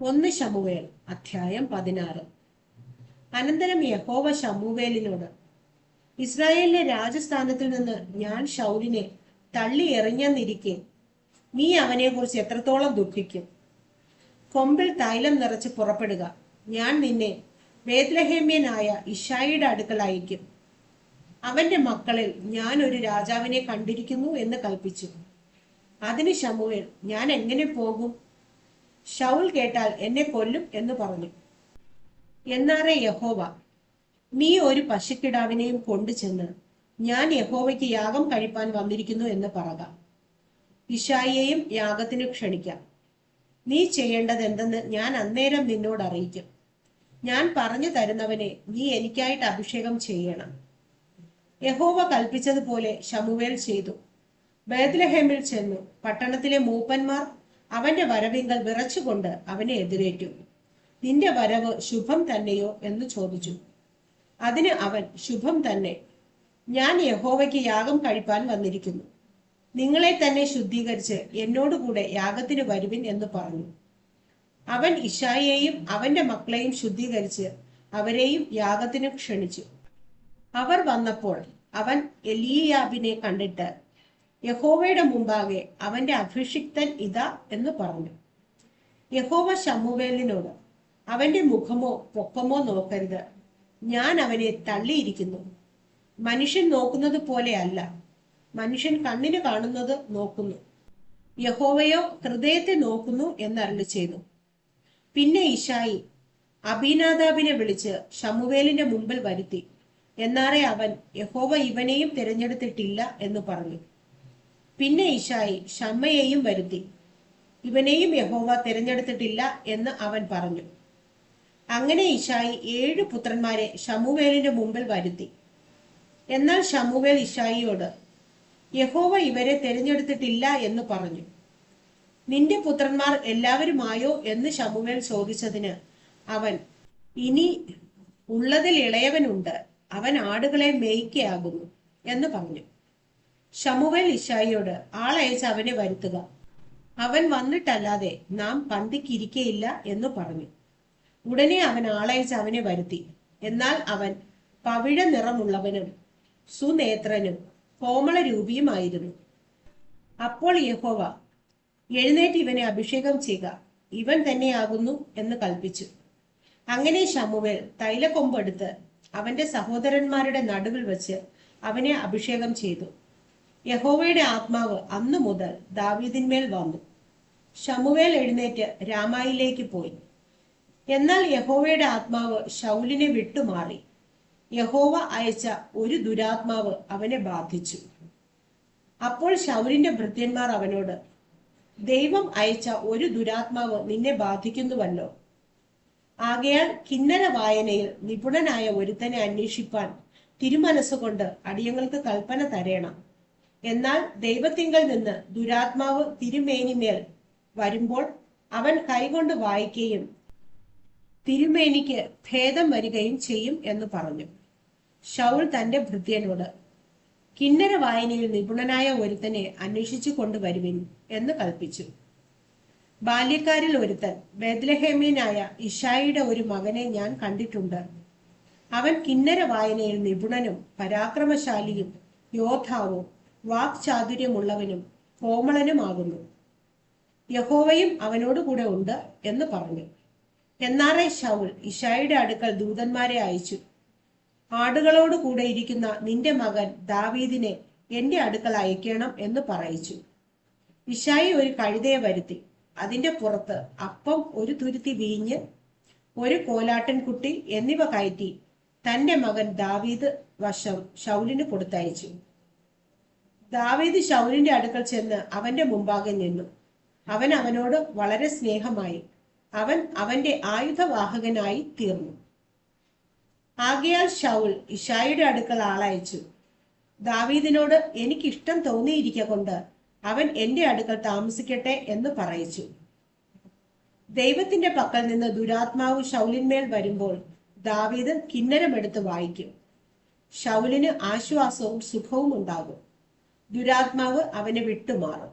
1 ശമൂവേൽ അധ്യായം 16. അനന്തരം യഹോവ ശമൂവേലിനോട്, ഇസ്രായേലിലെ രാജസ്ഥാനത്തിൽ നിന്ന് ഞാൻ ശൗലിനെ തള്ളി എറിഞ്ഞെന്നിരിക്കെ നീ അവനെക്കുറിച്ച് എത്രത്തോളം ദുഃഖിക്കും? കൊമ്പിൽ തൈലം നിറച്ച് പുറപ്പെടുക. ഞാൻ നിന്നെ ബേത്ലഹേമ്യനായ ഇശ്ശായിയുടെ അടുക്കൽ അയക്കും. അവന്റെ മക്കളിൽ ഞാൻ ഒരു രാജാവിനെ കണ്ടിരിക്കുന്നു എന്ന് കൽപ്പിച്ചു. അതിന് ശമൂവേൽ, ഞാൻ എങ്ങനെ പോകും? ശൗൽ കേട്ടാൽ എന്നെ കൊല്ലും എന്ന് പറഞ്ഞു. എന്നാറെ യഹോവ, നീ ഒരു പശുക്കിടാവിനെയും കൊണ്ടുചെന്ന് ഞാൻ യഹോവയ്ക്ക് യാഗം കഴിപ്പാൻ വന്നിരിക്കുന്നു എന്ന് പറക. ഇശ്ശായിയെയും യാഗത്തിന് ക്ഷണിക്കാം. നീ ചെയ്യേണ്ടത് എന്തെന്ന് ഞാൻ അന്നേരം നിന്നോട് അറിയിക്കും. ഞാൻ പറഞ്ഞു തരുന്നവനെ നീ എനിക്കായിട്ട് അഭിഷേകം ചെയ്യണം. യഹോവ കൽപ്പിച്ചതുപോലെ ശമൂവേൽ ചെയ്തു. ബേത്ലഹേമിൽ ചെന്നു പട്ടണത്തിലെ മൂപ്പന്മാർ അവന്റെ വരവിങ്കൽ വിറച്ചുകൊണ്ട് അവനെ എതിരേറ്റു. നിന്റെ വരവ് ശുഭം തന്നെയോ എന്ന് ചോദിച്ചു. അതിന് അവൻ, ശുഭം തന്നെ. ഞാൻ യഹോവയ്ക്ക് യാഗം കഴിപ്പാൻ വന്നിരിക്കുന്നു. നിങ്ങളെ തന്നെ ശുദ്ധീകരിച്ച് എന്നോടുകൂടെ യാഗത്തിന് വരുവിൻ എന്ന് പറഞ്ഞു. അവൻ ഇശ്ശായിയെയും അവന്റെ മക്കളെയും ശുദ്ധീകരിച്ച് അവരെയും യാഗത്തിന് ക്ഷണിച്ചു. അവർ വന്നപ്പോൾ അവൻ എലീയാബിനെ കണ്ടിട്ട്, യഹോവയുടെ മുമ്പാകെ അവന്റെ അഭിഷിക്തൻ ഇതാ എന്ന് പറഞ്ഞു. യഹോവ ശമൂവേലിനോട്, അവന്റെ മുഖമോ പൊക്കമോ നോക്കരുത്, ഞാൻ അവനെ തള്ളിയിരിക്കുന്നു. മനുഷ്യൻ നോക്കുന്നത് പോലെ അല്ല, മനുഷ്യൻ കണ്ണിന് കാണുന്നത് നോക്കുന്നു, യഹോവയോ ഹൃദയത്തെ നോക്കുന്നു എന്നരുളി ചെയ്തു. പിന്നെ ഇശ്ശായി അബീനാദാബിനെ വിളിച്ച് ശമൂവേലിന്റെ മുമ്പിൽ വരുത്തി. എന്നാറെ അവൻ, യഹോവ ഇവനെയും തിരഞ്ഞെടുത്തിട്ടില്ല എന്ന് പറഞ്ഞു. പിന്നെ ഇശ്ശായി ശമ്മയെയും വരുത്തി. ഇവനെയും യഹോവ തിരഞ്ഞെടുത്തിട്ടില്ല എന്ന് അവൻ പറഞ്ഞു. അങ്ങനെ ഇശ്ശായി 7 പുത്രന്മാരെ ശമൂവേലിന്റെ മുമ്പിൽ വരുത്തി. എന്നാൽ ശമൂവേൽ ഇശ്ശായിയോട്, യഹോവ ഇവരെ തിരഞ്ഞെടുത്തിട്ടില്ല എന്ന് പറഞ്ഞു. നിന്റെ പുത്രന്മാർ എല്ലാവരുമായോ എന്ന് ശമൂവേൽ ചോദിച്ചതിന് അവൻ, ഇനി ഉള്ളതിൽ ഇളയവനുണ്ട്, അവൻ ആടുകളെ മേയ്ക്കയാകുന്നു എന്ന് പറഞ്ഞു. ശമൂവേൽ ഇശ്ശായിയോട്, ആളയച്ച് അവനെ വരുത്തുക, അവൻ വന്നിട്ടല്ലാതെ നാം പന്തിക്കിരിക്കയില്ല എന്ന് പറഞ്ഞു. ഉടനെ അവൻ ആളയച്ച് അവനെ വരുത്തി. എന്നാൽ അവൻ പവിഴ നിറമുള്ളവനും സുനേത്രനും കോമളരൂപിയുമായിരുന്നു. അപ്പോൾ യഹോവ, എഴുന്നേറ്റ് ഇവനെ അഭിഷേകം ചെയ്യുക, ഇവൻ തന്നെയാകുന്നു എന്ന് കൽപ്പിച്ചു. അങ്ങനെ ശമൂവേൽ തൈലക്കൊമ്പെടുത്ത് അവന്റെ സഹോദരന്മാരുടെ നടുവിൽ വെച്ച് അവനെ അഭിഷേകം ചെയ്തു. യഹോവയുടെ ആത്മാവ് അന്നു മുതൽ ദാവീദിന്മേൽ വന്നു. ശമൂവേൽ എഴുന്നേറ്റ് രാമായിലേക്ക് പോയി. എന്നാൽ യഹോവയുടെ ആത്മാവ് ശൗലിനെ വിട്ടുമാറി. യഹോവ അയച്ച ഒരു ദുരാത്മാവ് അവനെ ബാധിച്ചു. അപ്പോൾ ശൗലിന്റെ ഭൃത്യന്മാർ അവനോട്, ദൈവം അയച്ച ഒരു ദുരാത്മാവ് നിന്നെ ബാധിക്കുന്നുവല്ലോ. ആകയാൽ കിന്നര വായനയിൽ നിപുണനായ ഒരുത്തനെ അന്വേഷിപ്പാൻ തിരുമനസ്സുകൊണ്ട് അടിയങ്ങൾക്ക് കൽപ്പന തരേണം. എന്നാൽ ദൈവത്തിങ്കൽ നിന്ന് ദുരാത്മാവ് തിരുമേനിമേൽ വരുമ്പോൾ അവൻ കൈകൊണ്ട് വായിക്കുകയും തിരുമേനിക്ക് ഭേദം വരികയും ചെയ്യും എന്ന് പറഞ്ഞു. ശൗൽ തന്റെ ഭൃത്യനോട്, കിന്നര വായനയിൽ നിപുണനായ ഒരുത്തനെ അന്വേഷിച്ചു കൊണ്ടുവരുവിൻ എന്ന് കൽപ്പിച്ചു. ബാല്യക്കാരിൽ ഒരുത്തൻ, ബേത്ലഹേമ്യനായ ഇശ്ശായിയുടെ ഒരു മകനെ ഞാൻ കണ്ടിട്ടുണ്ട്. അവൻ കിന്നര വായനയിൽ നിപുണനും പരാക്രമശാലിയും യോദ്ധാവും വാക്ചാതുര്യമുള്ളവനും കോമളനുമാകുന്നു. യഹോവയും അവനോട് കൂടെ ഉണ്ട് എന്ന് പറഞ്ഞു. എന്നാറെ ശൗൽ ഇശ്ശായിയുടെ അടുക്കൽ ദൂതന്മാരെ അയച്ചു. ആടുകളോട് കൂടെ ഇരിക്കുന്ന നിന്റെ മകൻ ദാവീദിനെ എന്റെ അടുക്കൽ അയക്കണം എന്ന് പറയിച്ചു. ഇശ്ശായി ഒരു കഴുതയെ വരുത്തി. അതിന്റെ പുറത്ത് അപ്പം, ഒരു തുരുത്തി വീഞ്ഞ്, ഒരു കോലാട്ടിൻകുട്ടി എന്നിവ കയറ്റി തന്റെ മകൻ ദാവീദ് വശം ശൗലിന് കൊടുത്തയച്ചു. ദാവീദ് ശൗലിന്റെ അടുക്കൽ ചെന്ന് അവന്റെ മുമ്പാകെ നിന്നു. അവൻ അവനോട് വളരെ സ്നേഹമായി. അവൻ അവന്റെ ആയുധവാഹകനായി തീർന്നു. ആകയാൽ ശൗൽ ഇശ്ശായിയുടെ അടുക്കൽ ആളയച്ചു. ദാവീദിനോട് എനിക്കിഷ്ടം തോന്നിയിരിക്കൊണ്ട് അവൻ എന്റെ അടുക്കൽ താമസിക്കട്ടെ എന്ന് പറയിച്ചു. ദൈവത്തിന്റെ പക്കൽ നിന്ന് ദുരാത്മാവ് ശൗലിന്മേൽ വരുമ്പോൾ ദാവീദ് കിന്നരമെടുത്ത് വായിക്കും. ശൗലിന് ആശ്വാസവും സുഖവും ഉണ്ടാകും. ദുരാത്മാവ് അവനെ വിട്ടുമാറും.